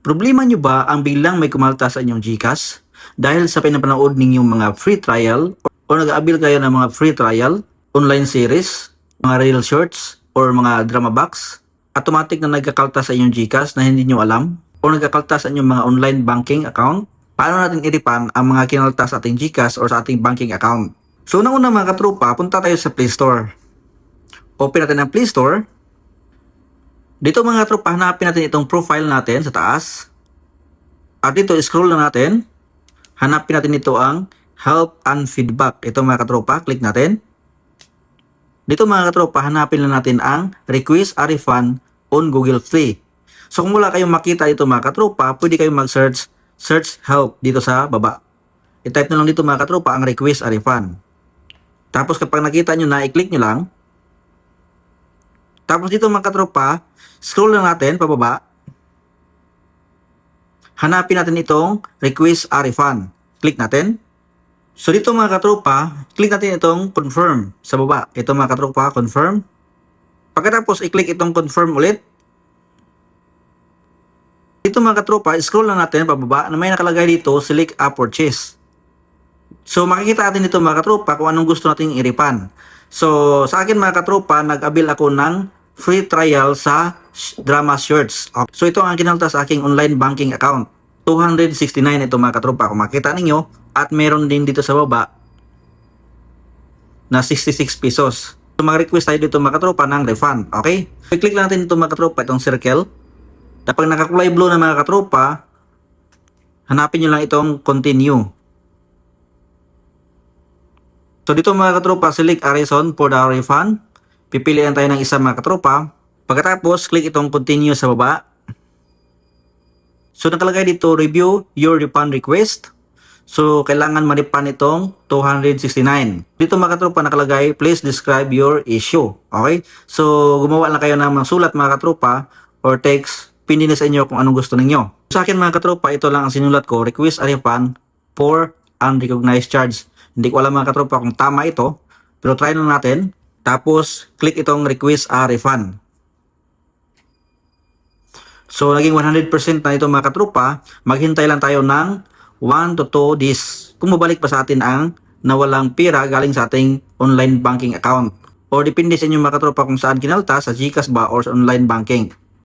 Problema nyo ba ang biglang may kumalta sa inyong GCash? Dahil sa pinapanood ninyong mga free trial o nag-aabil kayo ng mga free trial, online series, mga reel shorts, or mga drama box, automatic na nagkakalta sa inyong GCash na hindi nyo alam, o nagkakalta sa inyong mga online banking account, paano natin iripan ang mga kinalta sa ating GCash or sa ating banking account? So, una mga katropa, punta tayo sa Play Store. Open natin ang Play Store. Dito mga tropa, hanapin natin itong profile natin sa taas. At dito, scroll na natin. Hanapin natin ito ang help and feedback. Ito mga katropa, click natin. Dito mga katropa, hanapin na natin ang request a refund on Google Play. So kung wala kayong makita dito mga katropa, pwede kayong search help dito sa baba. I-type na lang dito mga katropa ang request a refund. Tapos kapag nakita nyo na, i-click nyo lang. Tapos dito mga katropa, scroll lang natin pababa. Hanapin natin itong request a refund. Click natin. So dito mga katropa, click natin itong confirm sa baba. Ito mga katropa, confirm. Pagkatapos i-click itong confirm ulit. Dito mga katropa, scroll lang natin pababa na may nakalagay dito, select a purchase. So makikita natin dito mga katropa kung anong gusto nating i-refund. So sa akin mga katropa, nag-avail ako ng free trial sa drama shorts. Okay. So ito ang kinalta sa aking online banking account. 269 ito mga katropa kung makita ninyo. At meron din dito sa baba na 66 pesos. So mag-request tayo dito mga katropa ng refund. Okay? So i-click lang natin ito mga katropa, itong circle. Kapag nakakulay blue na mga katropa, hanapin nyo lang itong continue. So dito mga katropa, select a reason for the refund. Pipilian tayo ng isa mga katropa. Pagkatapos, click itong continue sa baba. So nakalagay dito, review your refund request. So kailangan ma-refund itong 269. Dito mga katropa nakalagay, please describe your issue. Okay? So gumawa lang kayo ng sulat mga katropa or text, pindi na sa inyo kung anong gusto ninyo. Sa akin mga katropa, ito lang ang sinulat ko, request a refund for unrecognized charge. Hindi ko alam mga katropa kung tama ito, pero try lang natin. Tapos, click itong request a refund. So, naging 100% na ito mga katropa. Maghintay lang tayo ng 1 to 2 days. Kung mabalik pa sa atin ang nawalang pira galing sa ating online banking account. O depende sa inyo mga katropa kung saan kinalta, sa GCash ba or sa online banking.